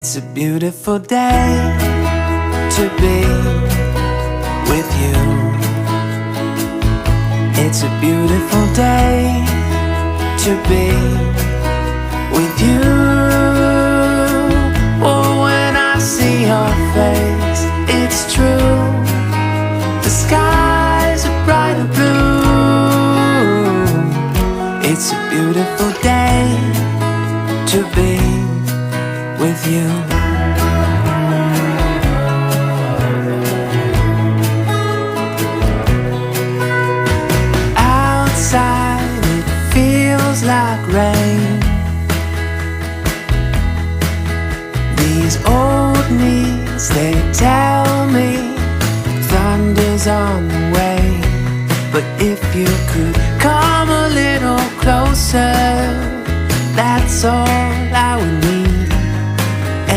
It's a beautiful day to be with you. It's a beautiful day to be with you. Oh, when I see your face, it's true. The skies are bright and blue. It's a beautiful day to be with you. Outside it feels like rain. These old knees, they tell me thunder's on the way. But if you could